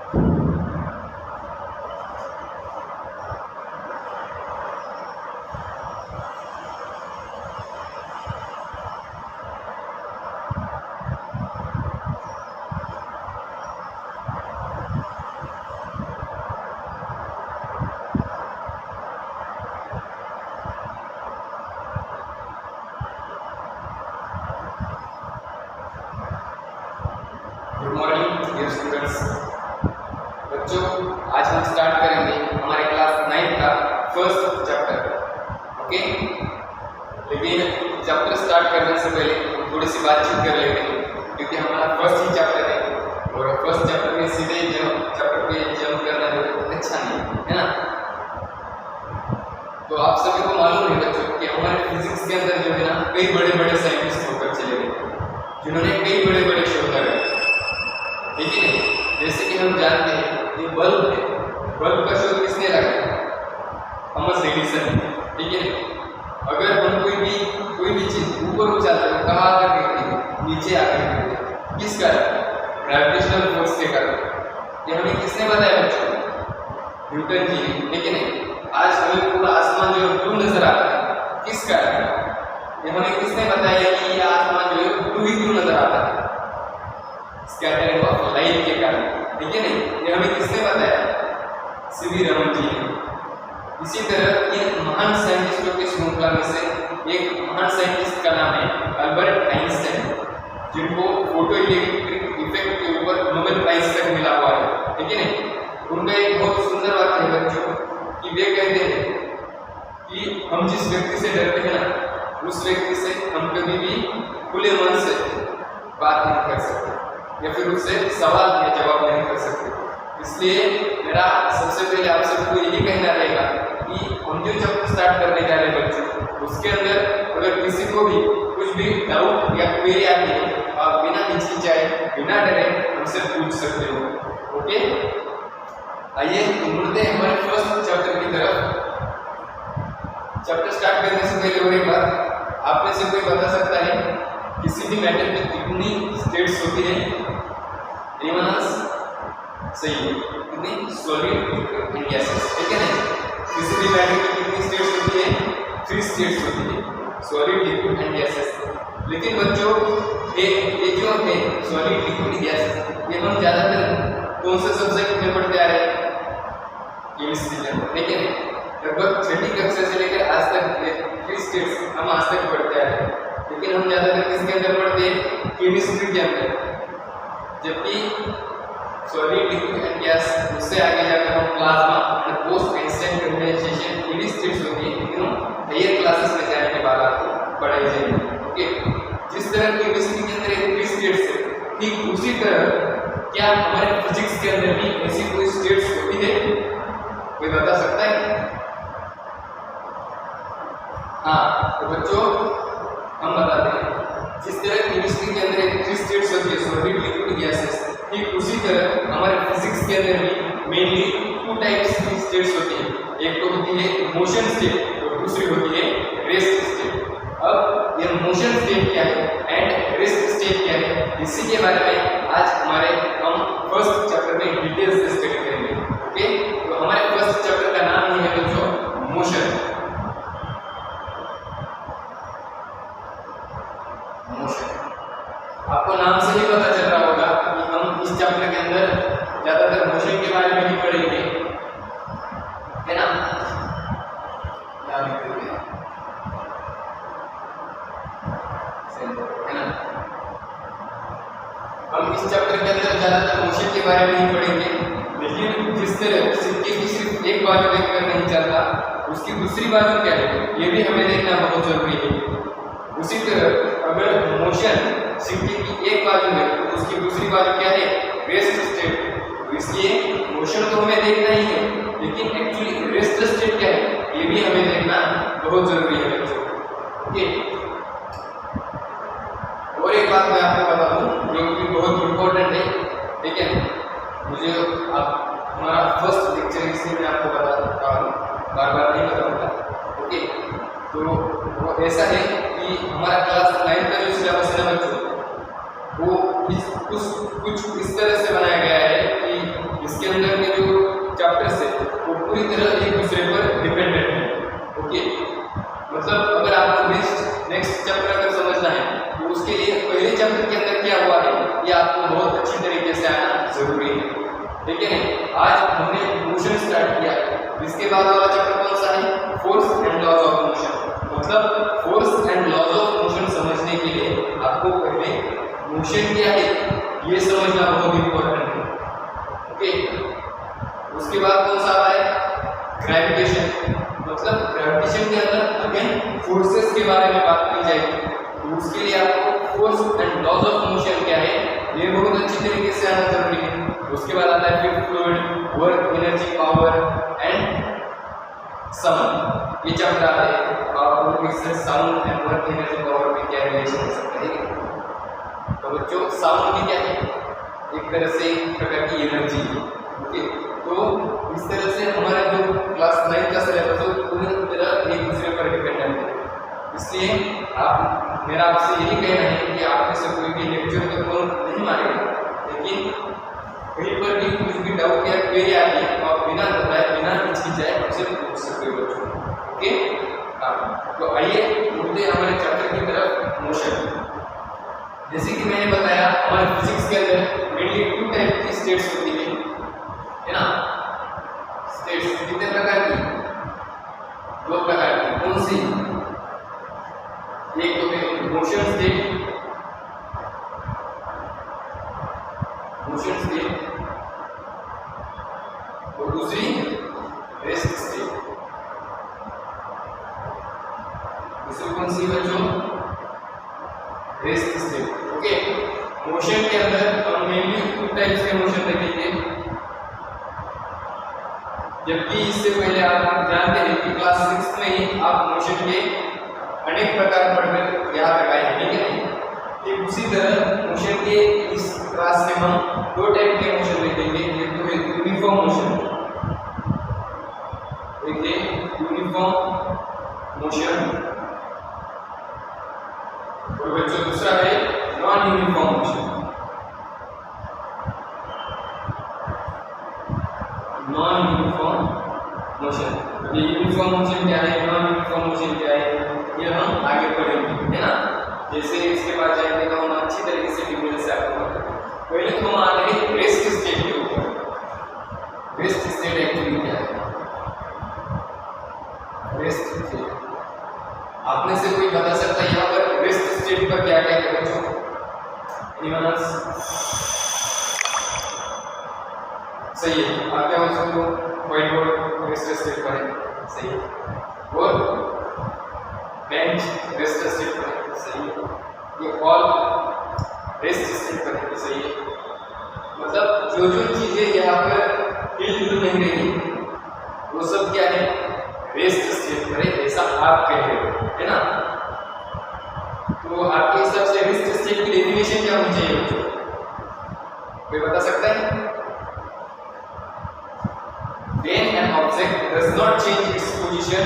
Good morning dear students. बच्चों, आज हम स्टार्ट करेंगे हमारे क्लास 9 का फर्स्ट चैप्टर। ओके, लेकिन चैप्टर स्टार्ट करने से पहले हम थोड़ी सी बातचीत कर लेते हैं, क्योंकि हमारा फर्स्ट ही चैप्टर है और फर्स्ट चैप्टर में सीधे चैप्टर पे जंप करना जो अच्छा नहीं है ना। तो आप सभी को मालूम है बच्चों कि हमारे फिजिक्स के अंदर जो है ना कई बड़े बड़े साइंटिस्ट होकर चले गए, जिन्होंने कई बड़े बड़े शोध करे। ठीक है, जैसे कि हम जानते हैं ये बल्ब है, बल्ब का शोध किसने लगाया? Thomas Edison. ठीक है, अगर हम कोई भी चीज ऊपर उछालते हैं कहाँ आकर गिरती है? नीचे आकर गिरती है। किस कारण? ग्रेविटेशनल फोर्स के कारण। ये हमें किसने बताया बच्चों? न्यूटन जी ने। ठीक है नहीं, आज हमें पूरा आसमान जो ब्लू नजर आता है, किस कारण? ये हमें किसने बताया कि ये आसमान जो है ब्लू ही क्यों नजर आता है? स्कैटरिंग ऑफ लाइट के कारण। ठीक है नहीं, ये हमें किसने बताया? सीवी रमन जी ने। इसी तरह ये महान साइंटिस्टों की श्रृंखला में से एक महान साइंटिस्ट का नाम है अल्बर्ट आइंस्टाइन, जिनको फोटो इलेक्ट्रिक इफेक्ट के ऊपर नोबेल प्राइज तक मिला हुआ है। ठीक है नहीं, उनका एक बहुत सुंदर वाक्य है बच्चों कि वे कहते हैं कि हम जिस व्यक्ति से डरते हैं ना, उस व्यक्ति से हम कभी भी खुले मन से बात नहीं कर सकते या फिर उससे सवाल या जवाब नहीं कर सकते। इसलिए मेरा सबसे पहले आप सबको यही कहना रहेगा कि हम जो चैप्टर स्टार्ट करने जा रहे हैं बच्चों, उसके अंदर अगर किसी को भी कुछ भी डाउट या क्वेरी आती है तो आप बिना हिचकिचाए बिना डरे हमसे पूछ सकते हो। ओके, आइए मुड़ते हैं हमारे फर्स्ट चैप्टर की तरफ। चैप्टर स्टार्ट करने से पहले और एक बात, आप में से कोई बता सकता है किसी भी मैटर में कितनी स्टेट्स होती है? Anyone else? सही है, कितनी? Solid, liquid and gases. ठीक है ना, किसी भी मैटर में कितनी स्टेट्स होती है? 3 स्टेट्स होती है, सॉलिड, लिक्विड एंड गैसेस। लेकिन बच्चों ये जो है सॉलिड, लिक्विड, गैसेस, ये हम ज्यादातर कौन से सब्जेक्ट में पढ़ते आ रहे हैं? केमिस्ट्री में। ठीक है, लगभग 6ठी कक्षा से लेकर आज तक 3 स्टेट्स हम आज तक पढ़ते आ रहे हैं, लेकिन हम ज्यादातर किसके अंदर पढ़ते हैं? केमिस्ट्री के अंदर। जबकि सॉलिड, लिक्विड एंड गैस, उससे आगे जाकर हम plasma and post Einstein condensation ये स्टेट्स होती है, लेकिन हायर क्लासेस में जाने के बाद आपको पढ़ाई जाएगी। ओके, जिस तरह केमिस्ट्री के अंदर 3 स्टेट्स है, ठीक उसी तरह क्या हमारे फिजिक्स के अंदर भी ऐसी कोई स्टेट्स होती है? कोई बता सकता है? हाँ, तो बच्चों हम बताते हैं, जिस तरह केमिस्ट्री के अंदर 3 स्टेट्स होती है, सॉलिड, लिक्विड, गैसेस, ठीक उसी तरह हमारे फिजिक्स के अंदर भी मेनली 2 टाइप्स की स्टेट्स होती है। एक तो होती है मोशन स्टेट और दूसरी होती है रेस्ट स्टेट। अब ये मोशन स्टेट क्या है एंड रेस्ट स्टेट क्या है, इसी के बारे में आज हम फर्स्ट चैप्टर में डिटेल्स से स्टडी करेंगे। ओके, तो हमारे फर्स्ट चैप्टर का नाम ही है बच्चों मोशन। आपको नाम से ही पता चल रहा होगा कि हम इस चैप्टर के अंदर ज्यादातर मोशन के बारे में ही पढ़ेंगे, है ना? है ना, हम इस चैप्टर के अंदर ज्यादातर मोशन के बारे में ही पढ़ेंगे, लेकिन जिस तरह सिक्के की सिर्फ एक बाजू देखकर नहीं चलता, उसकी दूसरी बाजू क्या है ये भी हमें देखना बहुत जरूरी है। उसी तरह अगर मोशन सिक्के की एक बाजू है तो उसकी दूसरी बाजू क्या है? Rest state. तो इसलिए मोशन तो हमें देखना ही है, लेकिन एक्चुअली रेस्ट स्टेट क्या है ये भी हमें देखना बहुत जरूरी है बच्चों। ओके, और एक बात मैं आपको बता दूं जो कि बहुत इम्पोर्टेंट है। ठीक है, मुझे आप हमारा फर्स्ट लेक्चर इसलिए मैं आपको बता देता हूँ, बार बार नहीं बताऊंगा। ओके, तो वो ऐसा है कि हमारा क्लास 9 का जो सिलेबस है बच्चों, वो कुछ इस तरह से बनाया गया है कि इसके अंदर के जो चैप्टर्स है वो पूरी तरह एक दूसरे पर डिपेंडेंट है। ओके, मतलब अगर आपको नेक्स्ट चैप्टर अगर समझना है तो उसके लिए पहले चैप्टर के अंदर क्या हुआ है ये आपको बहुत अच्छी तरीके से आना जरूरी है। ठीक है, आज हमने मोशन स्टार्ट किया है, इसके बाद वाला चैप्टर कौन सा है? Force and laws of motion. मतलब force and laws of motion समझने के लिए आपको पहले मोशन क्या है ये समझना बहुत इंपॉर्टेंट है। ओके, उसके बाद कौन सा आ रहा है? ग्रेविटेशन। मतलब ग्रेविटेशन के अंदर अगेन फोर्सेस के बारे में बात की जाएगी, तो उसके लिए आपको force and laws of motion क्या है ये बहुत अच्छी तरीके से आना जरूरी है। उसके बाद आता है फिर fluid, work, energy, power and sound. ये चैप्टर आता है और इससे sound and work, energy, power में क्या रिलेशन हो सकता है। तो बच्चों साउंड भी क्या है? एक तरह से एक प्रकार की एनर्जी है। ओके, तो इस तरह से हमारा जो क्लास 9 का सिलेबस है पूरी तरह एक दूसरे पर डिपेंडेंट है। इसलिए मेरा आपसे यही कहना है कि आप में से कोई भी लेक्चर तो कॉल नहीं मारेगा, लेकिन कहीं पर भी कुछ भी डाउट या क्वेरी आती है तो आप बिना घबराए बिना हिचकिचाए हमसे पूछ सकते हो बच्चों। ओके, तो आइए बढ़ते हैं हमारे चैप्टर की तरफ, मोशन। जैसे कि मैंने बताया हमारे फिजिक्स के अंदर मेनली 2 टाइप की स्टेट्स होती है ना। स्टेट्स कितने प्रकार की? 2 प्रकार की। कौन सी? एक तो है मोशन स्टेट, और दूसरी रेस्ट स्टेट। दूसरी कौन सी बच्चों? Rest state. ओके, मोशन के अंदर हम मेनली 2 टाइप्स के मोशन देखेंगे, जबकि इससे पहले आप जानते हैं कि क्लास 6 में ही आप मोशन के अनेक प्रकार पढ़कर याद रखाए हैं। ठीक है, ठीक उसी तरह मोशन के इस क्लास में हम 2 टाइप के मोशन देखेंगे। एक तो है यूनिफॉर्म मोशन, एक है यूनिफॉर्म मोशन, और बच्चों दूसरा है non uniform motion. Non uniform motion, ये यूनिफॉर्म मोशन क्या है, नॉन यूनिफॉर्म मोशन क्या है, ये हम आगे पढ़ेंगे, है ना। जैसे इसके बाद जाएंगे तो हम अच्छी तरीके से डिटेल से आपको बताएंगे। पहले तो हम आ रहे हैं रेस्ट स्टेट के ऊपर। रेस्ट स्टेट एक्चुअली क्या है? रेस्ट स्टेट आप में से कोई बता सकता है यहाँ पर रेस्ट स्टेट पर क्या क्या है बच्चों? Anyone else? सही है, आप क्या बोल सकते हो? व्हाइट बोर्ड रेस्ट स्टेट पर है, सही है। और बेंच रेस्ट स्टेट पर है, सही है। ये हॉल रेस्ट स्टेट पर है, सही है। मतलब जो जो चीजें यहाँ पर हिल नहीं रही वो सब क्या है? रेस्ट स्टेट पर है, ऐसा आप कह रहे हो, है ना। तो आपके हिसाब से रेस्ट स्टेट की डेफिनेशन क्या होनी चाहिए बच्चों? कोई बता सकता है? When an object does not change its position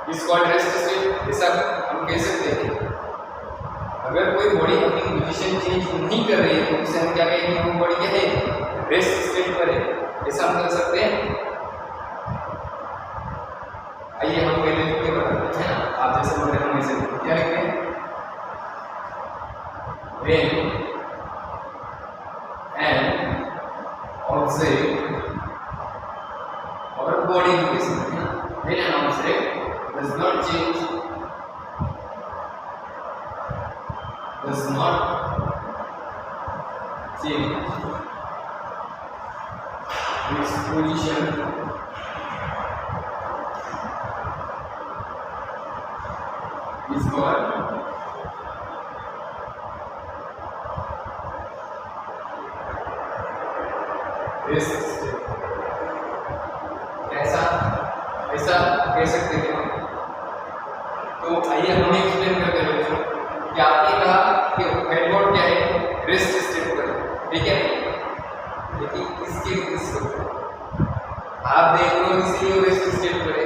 is called rest state। ऐसा हम कह सकते हैं। अगर कोई बॉडी अपनी पोजीशन चेंज नहीं कर रही है तो उसे हम क्या कहेंगे? वो बॉडी क्या है? रेस्ट स्टेट पर है, ऐसा हम कर सकते हैं। आइए हम पहले लिख के बताते हैं ना, आप जैसे बोल रहे हैं हम ऐसे क्या लिखते हैं? When an object और बॉडी को कैसे लिखते हैं? When an object does not change its position is called rest state. ऐसा ऐसा कह सकते हैं हम। तो आइए हम एक्सप्लेन करते हैं बच्चों कि आपने कहा कि हेडबोर्ड क्या है? रेस्ट स्टेट पर है, ठीक है। लेकिन इसके आप देख लो इसलिए रेस्ट स्टेट पर है,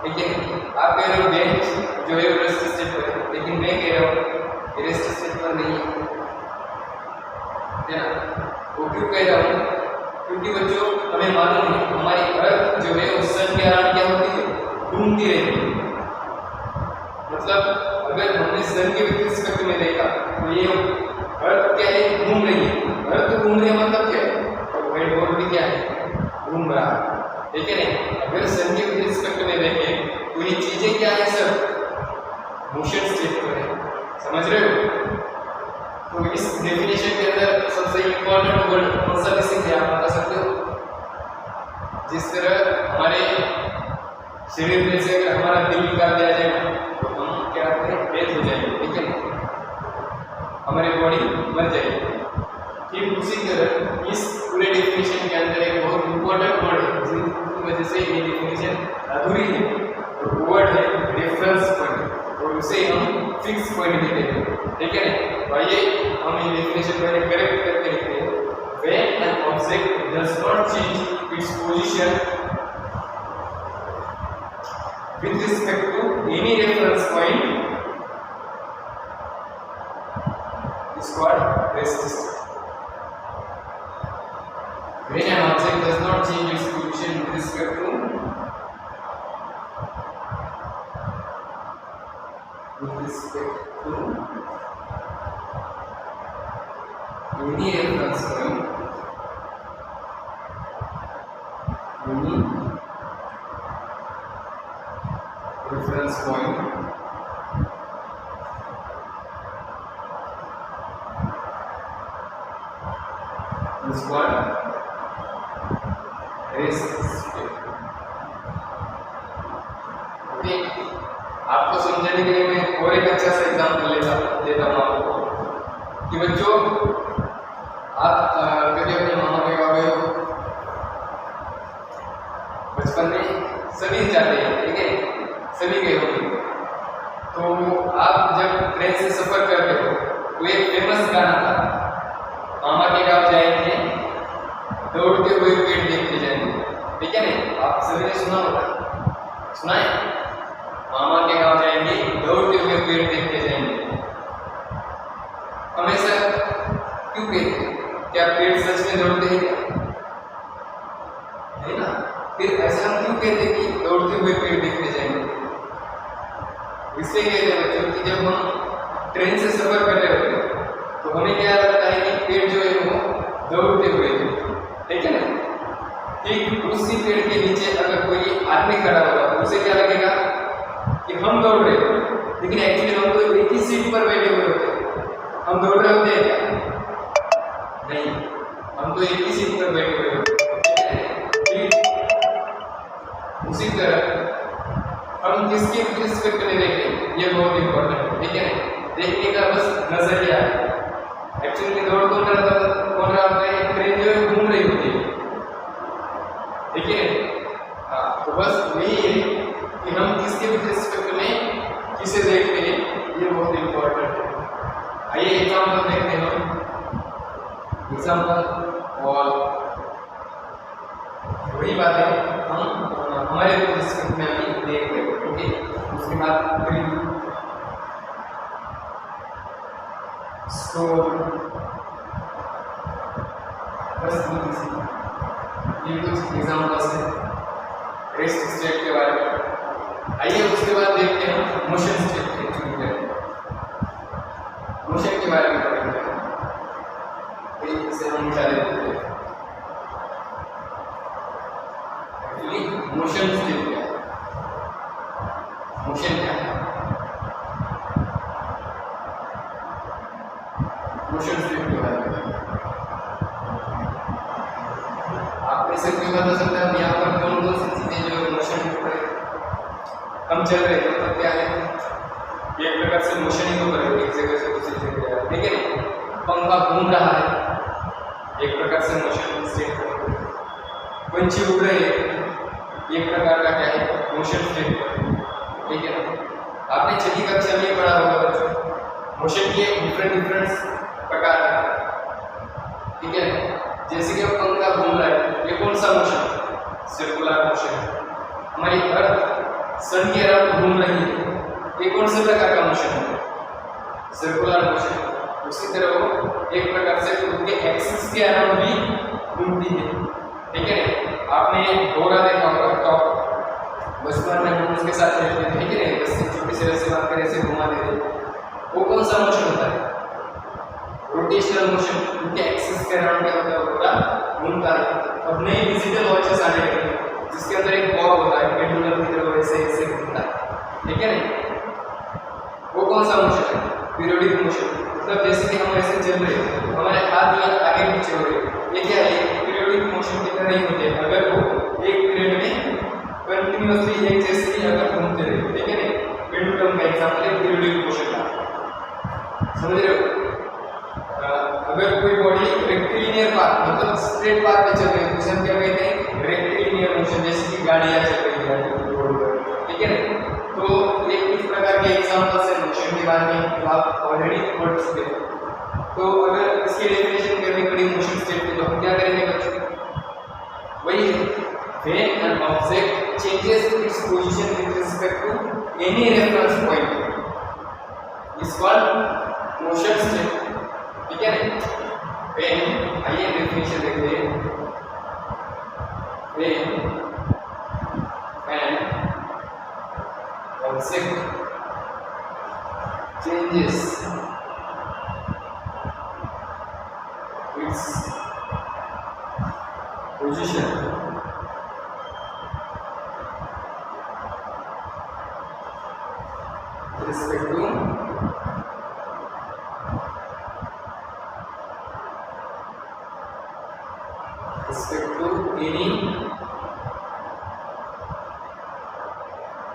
ठीक है। आप कह रहे हो बेंच जो है रेस्ट स्टेट पर है, लेकिन मैं कह रहा हूँ रेस्ट स्टेट पर नहीं है, है ना। वो क्यों कह रहा हूँ, क्योंकि बच्चों हमें मालूम है हमारी अर्थ जो है उस सन के अराउंड क्या होती है, घूमती रहती है। मतलब अगर हमने सन के रिस्पेक्ट में देखा तो ये अर्थ क्या है, घूम रही है। अर्थ घूम रही है मतलब क्या है, और व्हाइट बोर्ड भी क्या है, घूम रहा है, ठीक है नहीं। अगर सन के रिस्पेक्ट में देखें तो ये चीजें क्या है, सब मोशन स्टेट पर है, समझ रहे हो। तो इस डेफिनेशन के अंदर सबसे इंपॉर्टेंट वर्ड कौन सा मिसिंग है, आप बता सकते हो। जिस तरह हमारे शरीर में से अगर हमारा दिल निकाल दिया जाए तो हम क्या करते हैं, डेथ हो जाएंगे, ठीक है, हमारी बॉडी मर जाएगी। ठीक उसी तरह इस पूरे डेफिनेशन के अंदर एक बहुत इंपॉर्टेंट वर्ड है जिसकी वजह से ये डेफिनेशन अधूरी है, और वर्ड है रेफरेंस पॉइंट, और उसे हम फिक्स पॉइंट भी कहते हैं, ठीक है ना। तो आइए हम ये डेफिनेशन पहले करेक्ट करके लिखते हैं। When an object does not change its position with respect to any reference point is called rest state. When an object does not change its position with respect to any reference point, is called rest state. Okay, आपको समझाने के लिए मैं और एक अच्छा सा example देता हूँ आपको कि बच्चों आप कभी अपने मामा के गाँव गए हो, बचपन में सभी जाते हैं, ठीक है, सभी गए होंगे। तो आप जब ट्रेन से सफर करते हो तो एक फेमस गाना था, मामा के गाँव जाएंगे दौड़ते हुए पेड़ देखते जाएंगे, ठीक है ना। आप सभी ने सुना होगा, सुना है, मामा के गाँव जाएंगे दौड़ते हुए पेड़ देखते जाएंगे। हमेशा क्यों कहते हैं, क्या पेड़ सच में दौड़ते हैं क्या, है ना। फिर ऐसा हम क्यों कहते हैं कि दौड़ते हुए पेड़ देखते जाएंगे, इसलिए कहते हैं बच्चों कि जब हम ट्रेन से सफर कर रहे होते हैं तो हमें क्या लगता है कि पेड़ जो है वो दौड़ते हुए, ठीक है ना। ठीक उसी पेड़ के नीचे अगर कोई आदमी खड़ा होगा तो उसे क्या लगेगा कि हम दौड़ रहे हैं, लेकिन एक्चुअली हम तो एक ही सीट पर बैठे हुए होते हैं। हम दौड़ रहे होते हैं क्या, नहीं, हम तो एक ही सीट पर बैठे हुए होते हैं। उसी तरह हम किसके रिस्पेक्ट में देखें, ये बहुत इंपॉर्टेंट है, ठीक है। देखने का बस नजरिया है, एक्चुअली दौड़ कौन रहा होता है, ट्रेन जो है घूम रही होती है, ठीक है। हाँ, तो बस यही है कि हम किसके रिस्पेक्ट में किसे देखते हैं, ये बहुत इंपॉर्टेंट है। आइए एग्जाम्पल देखते हैं हम, एग्जाम्पल और वही बातें हम हमारे रिस्पेक्ट में अभी देख रहे हैं, ओके। उसके बाद बस ये कुछ एग्जाम्पल्स हैं रेस्ट स्टेट के बारे में। आइए उसके बाद देखते हैं मोशन स्टेट के मोशन के बारे में पढ़ेंगे, इसे हम क्या लेते हैं, एक्चुअली मोशन स्टेट क्या है, मोशन क्या है, मोशन स्टेट के बारे में आप कैसे क्यों बता सकते हैं यहाँ पर कौन कौन सी चीजें जो मोशन पर हम चल रहे हैं, तो क्या है, एक प्रकार से मोशन ही तो करेंगे, एक जगह से दूसरी जगह, ठीक है। पंखा घूम रहा है, एक प्रकार से मोशन स्टेट करेंगे। पंछी उड़ रहे हैं, एक प्रकार का क्या है, मोशन स्टेट करेंगे, ठीक है। आपने छठी कक्षा में पढ़ा होगा बच्चों, मोशन के डिफरेंट प्रकार हैं, ठीक है। जैसे कि पंखा घूम रहा है, ये कौन सा मोशन, सर्कुलर मोशन है। हमारी अर्थ सन के अराउंड घूम रही है, ये कौन से प्रकार का मोशन है, सर्कुलर मोशन। उसी तरह वो एक प्रकार से खुद के एक्सिस के अराउंड भी घूमती है, ठीक है। आपने घोड़ा देखा होगा, टॉप बचपन में हम उसके साथ खेलते थे, ठीक है, बस छोटी सी रस्सी बांध कर ऐसे घुमा देते, वो कौन सा मोशन होता है? रोटेशनल मोशन, उनके एक्सिस के अराउंड क्या होता है, घोड़ा घूमता है। अब नई डिजिटल वॉचेस आने लगी हैं जिसके अंदर एक बॉल होता है, पेंडुलम की तरह ऐसे ऐसे घूमता है, ठीक है ना। वो कौन सा मोशन है? Periodic motion. मतलब जैसे कि हम ऐसे चल रहे हैं तो हमारे हाथ जो है आगे पीछे हो रहे हैं, ये क्या है? पीरियोडिक मोशन की तरह ही होते हैं। अगर वो एक पीरियड में कंटिन्यूअसली एक जैसे ही अगर घूमते रहे, ठीक है ना। पेंडुलम का एग्जांपल है पीरियोडिक मोशन का, समझ रहे हो? अगर कोई बॉडी रेक्टिलिनियर पाथ मतलब स्ट्रेट पाथ पे चल रही है तो उसे हम क्या कहते हैं? Rectilinear motion. जैसे कि गाड़ियां चल रही है रोड पर, ठीक है ना। तो ये कुछ प्रकार के एग्जांपल्स हैं मोशन के बारे में आप ऑलरेडी पढ़ चुके हैं। तो अगर इसकी डेफिनेशन करनी पड़ी मोशन स्टेट की तो हम क्या करेंगे बच्चों? वही है, when an object changes its position with respect to any reference point is called motion state, ठीक है ना। when आइए डेफिनेशन देखते हैं। when an object changes its position with respect to any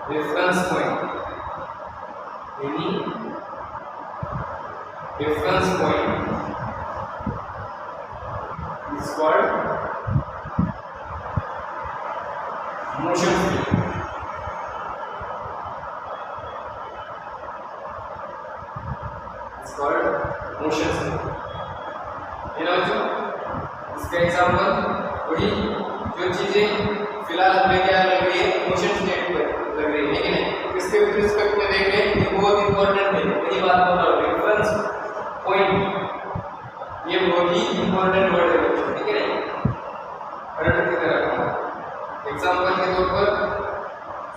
reference point, any reference point is called motion state. It's called motion state. ये ना जो इसका एग्जाम्पल वही जो चीजें फिलहाल हमें क्या लग रही है? मोशन स्टेट पर लग रही है, लेकिन इसके विद रिस्पेक्ट में देखें ये बहुत इंपॉर्टेंट है। वही बात बोल रहा हूँ, रेफरेंस पॉइंट ये बहुत ही इंपॉर्टेंट वर्ड है बच्चों, ठीक है ना। करंट की तरह एग्जाम्पल के तौर पर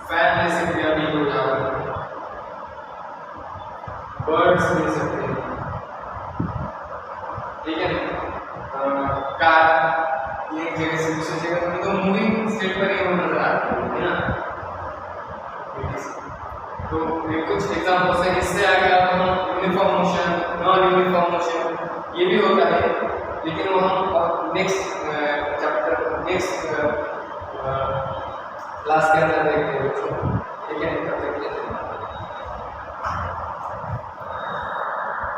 फैन ले सकते हैं, अभी हो जाएगा, बर्ड्स ले सकते हैं, ठीक है ना। कार एक जगह से दूसरी जगह में तो मूविंग स्टेट पर ही नजर आ रहा है ना। तो ये कुछ एग्जांपल्स हैं। इससे आगे आप हम uniform motion, non uniform motion ये भी होता है, लेकिन वो हम नेक्स्ट चैप्टर नेक्स्ट क्लास के अंदर देखते हैं बच्चों, ठीक है।